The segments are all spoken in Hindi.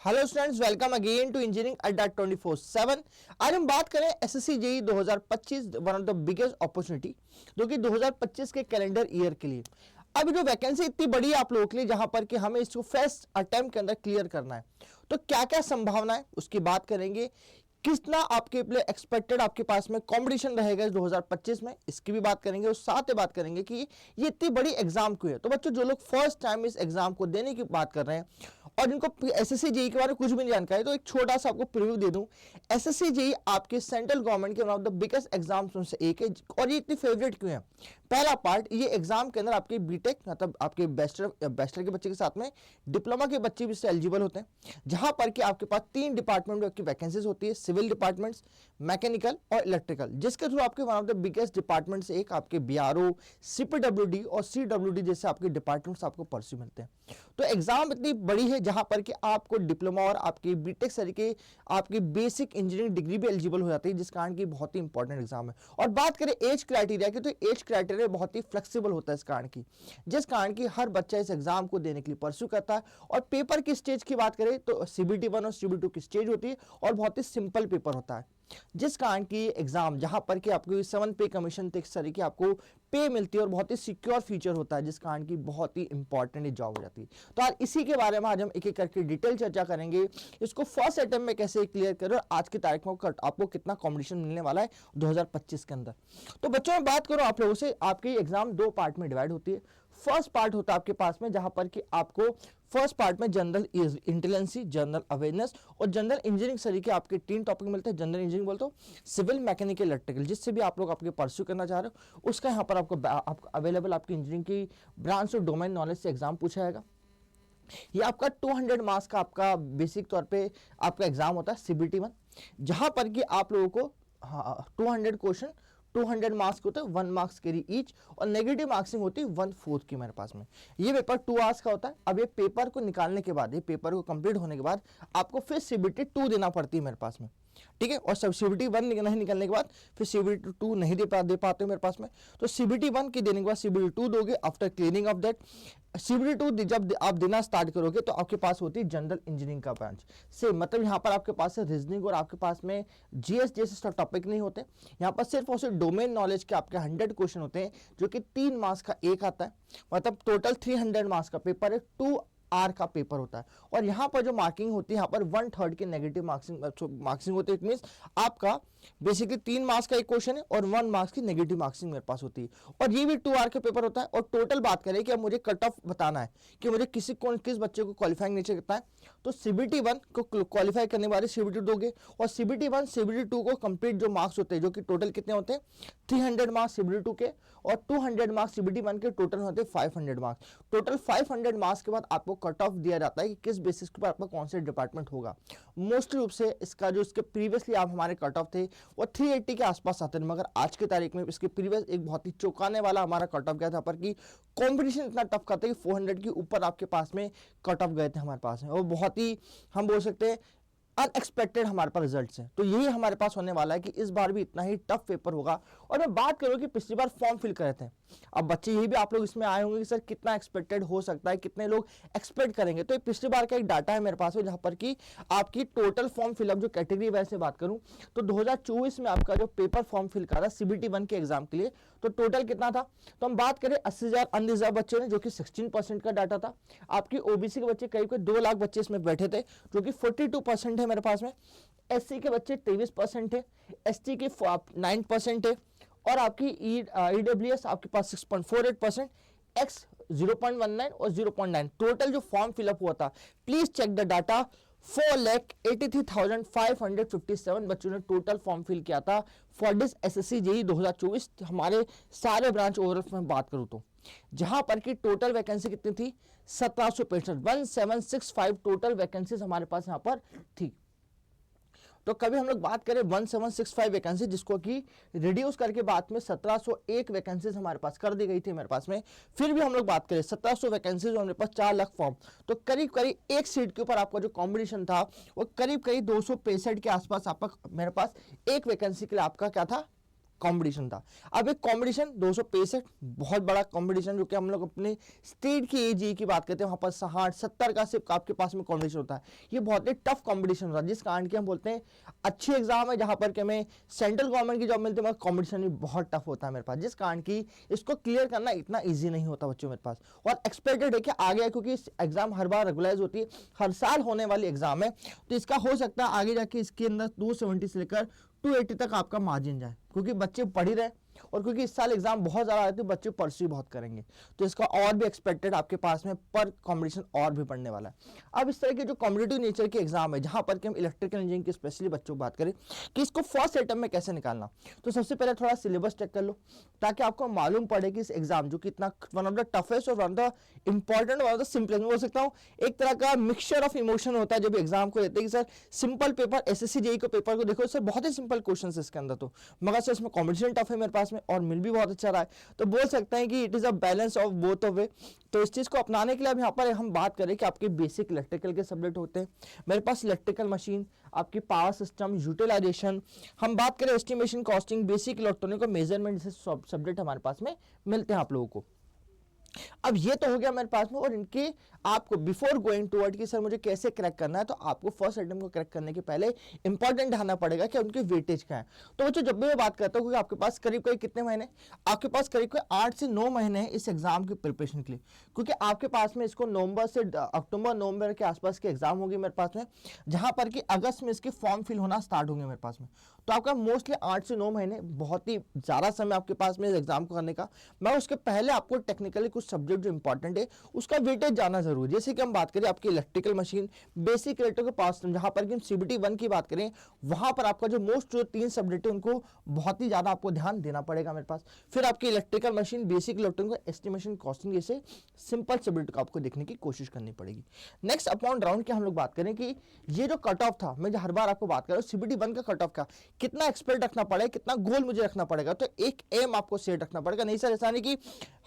Hello students, welcome again to Engineering Adda 24/7। आज हम बात करें SSC JEE 2025, one of the biggest opportunity जो कि 2025 के कैलेंडर ईयर के लिए। अब जो वैकेंसी इतनी बड़ी है आप लोगों के लिए, जहां पर कि हमें इसको फर्स्ट अटेम्प्ट के अंदर क्लियर करना है, तो क्या क्या संभावना है उसकी बात करेंगे। कितना आपके लिए एक्सपेक्टेड आपके पास में कंपटीशन रहेगा इस 2025 में, इसकी भी बात करेंगे। और साथ ही बात करेंगे कि ये इतनी बड़ी एग्जाम क्यों है। तो बच्चों, जो लोग फर्स्ट टाइम इस एग्जाम को देने की बात कर रहे हैं और जिनको एसएससी जेईई के बारे में कुछ भी नहीं जानकारी, तो एक छोटा सा आपको प्रीव्यू दे दूं। एसएससी जेईई आपके सेंट्रल गवर्नमेंट के one of the biggest exams में से एक है। और ये इतनी फेवरेट क्यों है? पहला पार्ट, ये एग्जाम के अंदर आपके बीटेक मतलब आपके बैचलर के बच्चे के साथ में डिप्लोमा के बच्चे भी इससे एलिजिबल होते हैं, जहां पर कि आपके पास 3 डिपार्टमेंट में आपकी वैकेंसीज होती है, सिविल डिपार्टमेंट्स, मैकेनिकल और इलेक्ट्रिकल, जिसके थ्रू आपके one of the biggest department से एक आपके बीआरओ, सीपीडब्ल्यूडी और सीडब्ल्यूडी जैसे आपके डिपार्टमेंट्स आपको परस्यू मिलते हैं। तो एग्जाम इतनी बड़ी है जहां पर कि आपको डिप्लोमा और आपकी बीटेक सर के आपकी बेसिक इंजीनियरिंग डिग्री भी एलिजिबल हो जाती है, जिस कारण की बहुत ही इंपॉर्टेंट एग्जाम है। और बात करें एज क्राइटेरिया की, तो एज क्राइटेरिया बहुत ही फ्लेक्सिबल होता है इस कारण की, जिस कारण की हर बच्चा इस एग्जाम को देने के लिए परस्यू करता है। और पेपर की स्टेज की बात करें तो सीबीटी 1 और सीबीटी 2 की स्टेज होती है और बहुत ही सिंपल पेपर होता है, जिस कारण की एग्जाम जहां पर कि आपको 7 पे कमीशन तक सारी की आपको पे मिलती है और बहुत ही सिक्योर फीचर होता है, जिस कारण की बहुत ही इंपॉर्टेंट जॉब हो जाती है। तो आज इसी के बारे में आज हम एक एक करके डिटेल चर्चा करेंगे, इसको फर्स्ट अटेम्प्ट में कैसे क्लियर करें और आज की तारीख में आपको कितना कॉम्पिटिशन मिलने वाला है 2025 के अंदर। तो बच्चों, मैं बात करूं आप लोगों से, आपकी एग्जाम 2 पार्ट में डिवाइड होती है। फर्स्ट पार्ट होता है आपके पास में जहां पर कि आपको फर्स्ट पार्ट में जनरल इंटेलिजेंसी, जनरल अवेयरनेस और जनरल इंजीनियरिंग सरी के आपके 3 टॉपिक मिलते हैं। जनरल इंजीनियरिंग बोलते हो, सिविल, मैकेनिकल, इलेक्ट्रिकल, जिससे भी आप लोग आपके परस्यू करना चाह रहे हो, उसका यहाँ पर आपको अवेलेबल आपकी इंजीनियरिंग की ब्रांच और डोमेन नॉलेज से एग्जाम पूछा जाएगा। ये आपका 200 मार्क्स का आपका बेसिक तौर पे आपका एग्जाम होता है सीबीटी 1, जहां पर कि आप लोगों को 200 क्वेश्चन 200 मार्क्स होते हैं, 1 मार्क्स कैरी ईच, और नेगेटिव मार्क्सिंग होती है 1/4 की मेरे पास में। ये पेपर 2 आवर्स का होता है। अब ये पेपर को निकालने के बाद, ये पेपर को कंप्लीट होने के बाद आपको फिर सीबीटी 2 देना पड़ती है मेरे पास में, ठीक है। और सब सीबीटी 1 नहीं निकलने के बाद फिर सीबीटी 2 नहीं दे पाते हो मेरे पास में। तो सीबीटी 1 की देने के बाद सीबीटी 2 दोगे। After clearing of that CBT 2 जब आप देना स्टार्ट करोगे तो आपके पास होती है जनरल इंजीनियरिंग का ब्रांच से, मतलब यहाँ पर आपके पास है रीजनिंग और आपके पास में जीएस जैसे टॉपिक नहीं होते। यहाँ पर सिर्फ और सिर्फ डोमेन नॉलेज के आपके 100 क्वेश्चन होते हैं, जो कि 3 मार्क्स का एक आता है, मतलब टोटल 300 मार्क्स का पेपर है, 2 आर का पेपर होता है। और यहां पर जो मार्किंग होती है, यहां पर 1/3 की नेगेटिव मार्क्सिंग होती है। इट मींस आपका बेसिकली 3 मार्क्स का एक क्वेश्चन है और 1 मार्क्स की नेगेटिव मार्क्सिंग मेरे पास होती है। और ये भी 2 आर का पेपर होता है। और टोटल बात करें कि अब मुझे कट ऑफ बताना है कि मुझे किस बच्चे को क्वालिफाइंग नीचे कितना है, तो सीबीटी 1 को क्वालिफाई करने वाले सीबीटी 2 दोगे। और सीबीटी 1 सीबीटी 2 को कंप्लीट जो मार्क्स होते हैं, जो कि टोटल कितने होते हैं 300 मार्क्स सीबीटी 2 के और 200 मार्क्स सीबीटी 1 के, टोटल होते हैं 500 मार्क्स। टोटल 500 मार्क्स के बाद आपको कट ऑफ दिया जाता है कि किस बेसिस के ऊपर आपका कौन सा डिपार्टमेंट होगा। मोस्ट रूप से इसका जो इसके प्रीवियसली आप हमारे कट ऑफ थे वो 380 के आसपास आते हैं, मगर आज की तारीख में इसके प्रीवियस एक बहुत ही चौंकाने वाला हमारा कट ऑफ गया था, पर कि कंपटीशन इतना टफ करता है कि 400 के ऊपर आपके पास में कट ऑफ गए थे हमारे पास में। और बहुत ही हम बोल सकते हैं अनएक्सपेक्टेड हमारे पास रिजल्ट्स हैं। तो यही हमारे पास होने वाला है कि इस बार भी इतना ही टफ पेपर होगा। और मैं बात करूं कि पिछली बार फॉर्म फिल करे थे, अब बच्चे यही भी आप लोग इसमें आए होंगे कि सर कितना एक्सपेक्टेड हो सकता है, कितने लोग एक्सपेक्ट करेंगे। तो पिछली बार का एक डाटा है मेरे पास में, जहां पर कि आपकी टोटल फॉर्म फिलअप जो कैटेगरी वाइज से बात करूं तो 2024 में आपका जो पेपर फॉर्म फिल करा सीबीटी 1 के एग्जाम के लिए, तो टोटल कितना था, तो हम बात करें 80,000 अनरिजर्व बच्चे ने, जो कि 16% का डाटा था। आपकी ओबीसी के बच्चे करीब 2 लाख बच्चे इसमें बैठे थे, जो कि 42% है मेरे पास में। एससी के बच्चे 23% है, एसटी के 9% है, और आपकी ईडब्ल्यूएस आपके पास 6.48%, एक्स 0.19 और 0.9। टोटल जो फॉर्म फिलअप हुआ था, प्लीज चेक द डाटा, 4,83,557 बच्चों ने टोटल फॉर्म फिल किया था फॉर दिस एसएससी जेईई 2024। हमारे सारे ब्रांच ओवरऑल में बात करूं तो जहां पर की टोटल वैकेंसी कितनी थी 1765 टोटल वैकेंसीज हमारे पास यहां पर थी। तो कभी हम लोग बात करें 1765 वैकेंसी, जिसको कि रिड्यूस करके बाद में 1701 वैकेंसीज हमारे पास कर दी गई थी मेरे पास में। फिर भी हम लोग बात करें 1700 वैकेंसीज और मेरे पास 4 लाख फॉर्म, तो करीब करीब एक सीट के ऊपर आपका जो कॉम्पिटिशन था वो करीब करीब 265 के आसपास आपका मेरे पास एक वैकेंसी के लिए आपका क्या था कंपटीशन था। अब एक कंपटीशन 265 बहुत बड़ा कंपटीशन, जो कि हम लोग अपने स्टेट की एजी की बात करते हैं, वहां पर 60-70 का सिर्फ आपके पास में कंपटीशन होता है। ये बहुत ही टफ कंपटीशन होता है, जिस कारण की हम बोलते हैं अच्छी एग्जाम है, जहां पर कि हमें सेंट्रल गवर्नमेंट की जॉब मिलती है, मगर कंपटीशन भी बहुत टफ होता है मेरे पास, जिस कारण की इसको क्लियर करना इतना ईजी नहीं होता बच्चों मेरे पास। और एक्सपेक्टेड है कि आगे, क्योंकि इस एग्जाम हर बार रेगुलराइज होती है, हर साल होने वाली एग्जाम है, तो इसका हो सकता है आगे जाके इसके अंदर 270 से लेकर 280 तक आपका मार्जिन जाए, क्योंकि बच्चे पढ़ ही रहे और क्योंकि इस साल एग्जाम बहुत ज्यादा आते हैं, बच्चे परस्यू बहुत करेंगे, तो इसका और भी एक्सपेक्टेड आपके पास में पर कॉम्पिटिशन और भी पढ़ने वाला है। अब इस तरह के जो कॉम्पिटिटिव नेचर के एग्जाम है, जहां पर कि हम इलेक्ट्रिकल इंजीनियरिंग के स्पेशली बच्चों की बात करें कि इसको फर्स्ट अटेम्प्ट में कैसे निकालना, तो सबसे पहले थोड़ा सिलेबस चेक कर लो, ताकि आपको मालूम पड़े कि इस एग्जाम जो कितना वन ऑफ द टफेस्ट और one of the important, one of the simplest, बोल सकता हूँ एक तरह का मिक्सचर ऑफ इमोशन होता है जब एग्जाम को लेते हैं कि sir simple paper, SSC JEE को पेपर को देखो सर बहुत ही सिंपल क्वेश्चन है इसके अंदर, तो मगर सर इसमें कॉम्पिटिशन टफ है मेरे पास में और मिल भी बहुत अच्छा रहा है, तो बोल सकते हैं कि it is a balance of both of वे। तो इस चीज को अपनाने के लिए अब यहाँ पर हम बात करें कि आपके बेसिक इलेक्ट्रिकल के सब्जेक्ट होते हैं मेरे पास, इलेक्ट्रिकल मशीन, आपकी पावर सिस्टम, यूटिलाइजेशन, हम बात करें एस्टिमेशन, कॉस्टिंग, बेसिक इलेक्ट्रॉनिक और मेजरमेंट, जैसे सब्जेक्ट हमारे पास में मिलते हैं आप लोगों को। अब ये तो हो गया मेरे पास में, और इनके आपको बिफोर गोइंग टूवर्ड कि सर मुझे कैसे क्रैक करना है, तो आपको फर्स्ट अटेम्प्ट को क्रैक करने के पहले इंपॉर्टेंट ध्यान पड़ेगा कि उनके वेटेज क्या है। तो बच्चों जब भी मैं बात करता हूँ, क्योंकि आपके पास करीब करीब कितने महीने, आपके पास करीब करीब 8 से 9 महीने हैं इस एग्जाम की प्रिपरेशन के लिए, क्योंकि आपके पास में इसको नवंबर से अक्टूबर नवंबर के आसपास के एग्जाम होगी मेरे पास में, जहां पर कि अगस्त में इसके फॉर्म फिल होना स्टार्ट होंगे मेरे पास में। तो आपका मोस्टली 8 से 9 महीने, बहुत ही ज़्यादा समय आपके पास में इस एग्जाम को करने का। मैं उसके पहले आपको टेक्निकली कुछ सब्जेक्ट जो इंपॉर्टेंट है उसका वेटेज जाना जरूरी है। जैसे कि हम बात करें आपकी इलेक्ट्रिकल मशीन, बेसिक इलेक्ट्रिकल के पास, जहां पर कि हम CBT 1 की बात करें, वहां पर आपका जो मोस्ट जो 3 सब्जेक्ट है उनको बहुत ही ज्यादा आपको ध्यान देना पड़ेगा मेरे पास। फिर आपकी electrical machine, basic electronic, estimation, costing जैसे सिंपल सब्जेक्ट को आपको देखने की कोशिश करनी पड़ेगी। नेक्स्ट अपॉन राउंड की हम लोग बात करें कि ये जो कट ऑफ था, मैं हर बार आपको बात कर रहा हूँ CBT 1 का कट ऑफ का कितना एक्सपेक्ट रखना पड़ेगा, कितना गोल मुझे रखना पड़ेगा, तो एक एम आपको सेट रखना पड़ेगा। नहीं सर ऐसा नहीं कि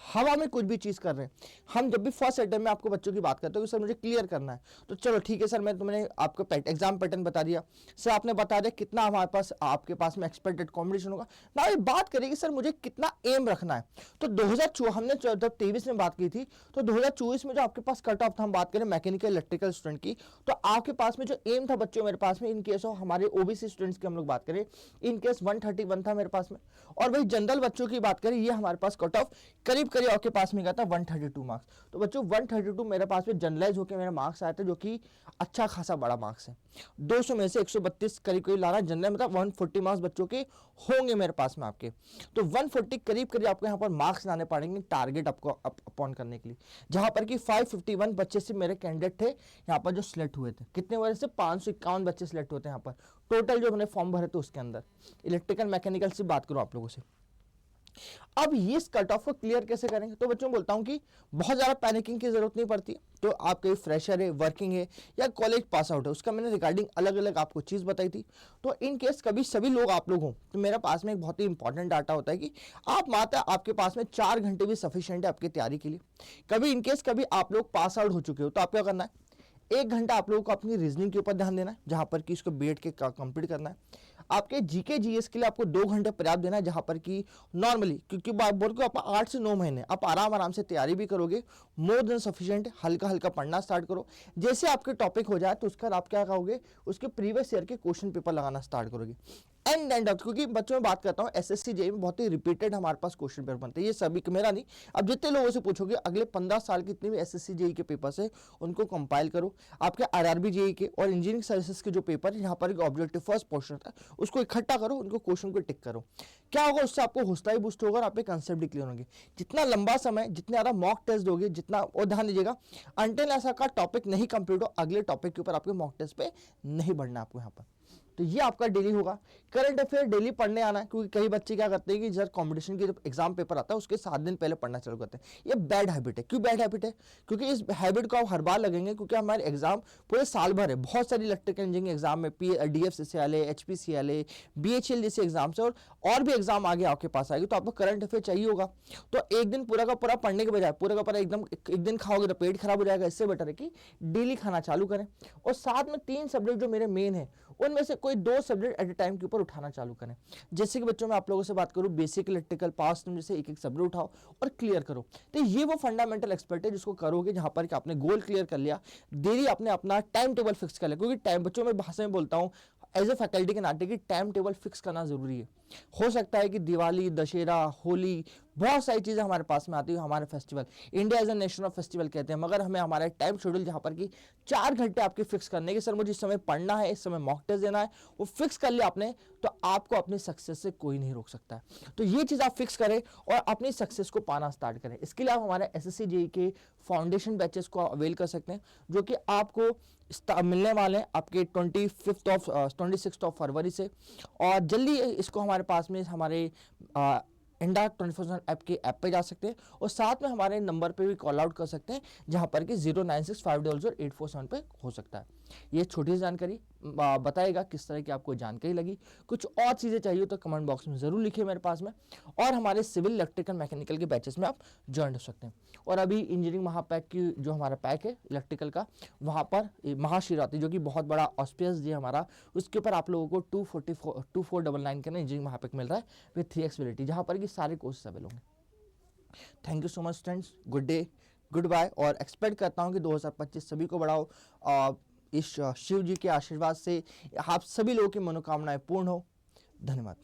हवा में कुछ भी चीज कर रहे हैं। हम जब भी फर्स्ट अटेम्प्ट में आपको बच्चों की बात करते हो कि सर मुझे क्लियर करना है, तो चलो ठीक है सर, मैं तुमने आपको एग्जाम पैटर्न बता दिया, सर आपने बता दिया कितना हमारे पास आपके पास में एक्सपेक्टेड कॉम्पिटिशन होगा। ना ये बात करेगी सर मुझे कितना एम रखना है, तो 2024 हमने जब 23 में बात की थी, तो 2024 में जो आपके पास कट ऑफ था, हम बात करें मैकेनिकल इलेक्ट्रिकल स्टूडेंट की, तो आपके पास में जो एम था बच्चों मेरे पास में, इन केस ऑफ हमारे ओबीसी स्टूडेंट्स की हम लोग बात करें, इन केस 131 था मेरे पास में। और वही जनरल बच्चों की बात करें, ये हमारे पास कट ऑफ करीब करीब आपके पास में गया था 132 मार्क्स। तो बच्चों 132 मेरे पास में जनरलाइज होकर मेरे मार्क्स आए थे, जो कि अच्छा खासा बड़ा मार्क्स है। 200 में से 132 करीब करीब लाना जनरल, मतलब 140 मार्क्स बच्चों के होंगे मेरे पास में आपके, तो 140 करीब करीब आपको यहाँ पर मार्क्स लाने पड़ेंगे टारगेट आपको अपॉन करने के लिए, जहां पर कि 551 बच्चे से मेरे कैंडिडेट थे यहाँ पर जो सिलेक्ट हुए थे। कितने वजह से 551 बच्चे सिलेक्ट होते हैं यहाँ पर टोटल जो मैंने फॉर्म भरे थे उसके अंदर, इलेक्ट्रिकल मैकेनिकल से बात करूं आप लोगों से। अब ये इस कट ऑफ को क्लियर कैसे करेंगे, तो बच्चों बोलता हूं कि बहुत ज्यादा पैनिकिंग की जरूरत नहीं पड़ती। तो आप कहीं फ्रेशर है, वर्किंग है या कॉलेज पास आउट है, उसका मैंने रिगार्डिंग अलग अलग आपको चीज बताई थी। तो इन केस कभी सभी लोग आप लोग हों, तो मेरे पास में एक बहुत ही इंपॉर्टेंट डाटा होता है कि आप मात्र आपके पास में 4 घंटे भी सफिशिएंट है आपकी तैयारी के लिए। कभी इन केस कभी आप लोग पास आउट हो चुके हो, तो आप क्या करना है, 1 घंटा आप लोगों को अपनी रीजनिंग के ऊपर ध्यान देना है, जहां पर कि इसको बैठ के कंप्लीट करना है। आपके जीके जीएस के लिए आपको 2 घंटे पर्याप्त देना है, जहां पर कि नॉर्मली, क्योंकि बोल को आप 8 से 9 महीने आप आराम से तैयारी भी करोगे, मोर देन सफिशिएंट, हल्का हल्का पढ़ना स्टार्ट करो। जैसे आपके टॉपिक हो जाए तो उसका आप क्या कहोगे, उसके प्रीवियस ईयर के क्वेश्चन पेपर लगाना स्टार्ट करोगे। एंड आउट, क्योंकि बच्चों में बात करता हूँ एसएससी जेईई में बहुत ही रिपीटेड हमारे पास क्वेश्चन पेपर बनते हैं, ये सभी मेरा नहीं, अब जितने लोगों से पूछोगे अगले 15 साल कितने भी एसएससी जेईई के पेपर्स है उनको कंपाइल करो। आपके आरआरबी जेईई के और इंजीनियरिंग सर्विसेज के जो पेपर है, यहाँ पर एक ऑब्जेक्टिव फर्स्ट पोर्शन था, उसको इकट्ठा करो, उनको क्वेश्चन को टिक करो। क्या होगा, उससे आपको हौसला ही बूस्ट होगा और आपके कंसेप्ट भी क्लियर होंगे। जितना लंबा समय, जितने ज्यादा मॉक टेस्ट दोगे, जितना, और ध्यान दीजिएगा अंटिल ऐसा का टॉपिक नहीं कंप्लीट हो, अगले टॉपिक के ऊपर आपके मॉक टेस्ट पे नहीं बढ़ना आपको यहाँ पर। तो ये आपका डेली होगा। करंट अफेयर डेली पढ़ने आना है, क्योंकि कई बच्चे क्या करते हैं कि जब कंपटीशन की जब एग्जाम पेपर आता है उसके 7 दिन पहले पढ़ना चालू करते हैं। ये बैड हैबिट है। क्यों बैड हैबिट है, क्योंकि इस हैबिट को आप हर बार लगेंगे, क्योंकि हमारे एग्जाम पूरे साल भर है, बहुत सारी इलेक्ट्रिकल इंजीनियरिंग एग्जाम में DFCCIL, HPCL, BHEL जैसे एग्जाम्स है, और भी एग्जाम आगे आपके पास आएगी, तो आपको करंट अफेयर चाहिए होगा। तो एक दिन पूरा का पूरा पढ़ने के बजाय पूरा का पूरा एकदम एक दिन खाओगे तो पेट खराब हो जाएगा। इससे बेटर है कि डेली खाना चालू करें। और साथ में 3 सब्जेक्ट जो मेरे मेन है उनमें से कोई 2 सब्जेक्ट एट ए टाइम के ऊपर उठाना चालू करें। जैसे कि बच्चों मैं आप लोगों से बात करूं, बेसिक इलेक्ट्रिकल पावर सिस्टम जैसे एक एक सब्जेक्ट उठाओ और क्लियर करो। तो ये वो फंडामेंटल एक्सपर्ट है जिसको करोगे जहां पर कि आपने गोल क्लियर कर लिया, देरी आपने अपना टाइम टेबल फिक्स कर लिया। क्योंकि टाइम, बच्चों में भाषा में बोलता हूं एज ए फैकल्टी के नाते कि टाइम टेबल फिक्स करना जरूरी है। हो सकता है कि दिवाली, दशहरा, होली, बहुत सारी चीजें हमारे पास में आती है, हमारे festival, India as a nation of festival कहते हैं, मगर हमें हमारा टाइम शेड्यूल जहां पर कि 4 घंटे आपके फिक्स करने के, सर मुझे इस समय पढ़ना है, इस समय मॉक टेस्ट देना है, वो फिक्स कर लिया आपने, तो आपको अपनी सक्सेस से कोई नहीं रोक सकता है। तो ये चीज आप फिक्स करें और अपनी सक्सेस को पाना स्टार्ट करें। इसके लिए आप हमारे एसएससी जेईई के फाउंडेशन बैचेस को अवेल कर सकते हैं, जो कि आपको मिलने वाले हैं आपके 26 फरवरी से। और जल्दी इसको हमारे पास में हमारे इंडा 24 ऐप के ऐप पे जा सकते हैं और साथ में हमारे नंबर पे भी कॉल आउट कर सकते हैं, जहां पर कि 096500847 पे हो सकता है। ये छोटी सी जानकारी बताएगा किस तरह की आपको जानकारी लगी। कुछ और चीज़ें चाहिए तो कमेंट बॉक्स में ज़रूर लिखिए मेरे पास में, और हमारे सिविल, इलेक्ट्रिकल, मैकेनिकल के बैचेस में आप ज्वाइन हो सकते हैं। और अभी इंजीनियरिंग महापैक की जो हमारा पैक है इलेक्ट्रिकल का, वहाँ पर महाशिवरात्रि जो कि बहुत बड़ा ऑस्पियस डे है हमारा, उसके ऊपर आप लोगों को 2499 का इंजीनियरिंग महापैक मिल रहा है विद 3x वैलिडिटी, जहाँ पर कि सारे कोर्सेज अवेलेबल होंगे। Thank you so much students, good day, goodbye. और एक्सपेक्ट करता हूँ कि 2025 सभी को बढ़ाओ, इस शिव जी के आशीर्वाद से आप सभी लोगों की मनोकामनाएं पूर्ण हो। धन्यवाद।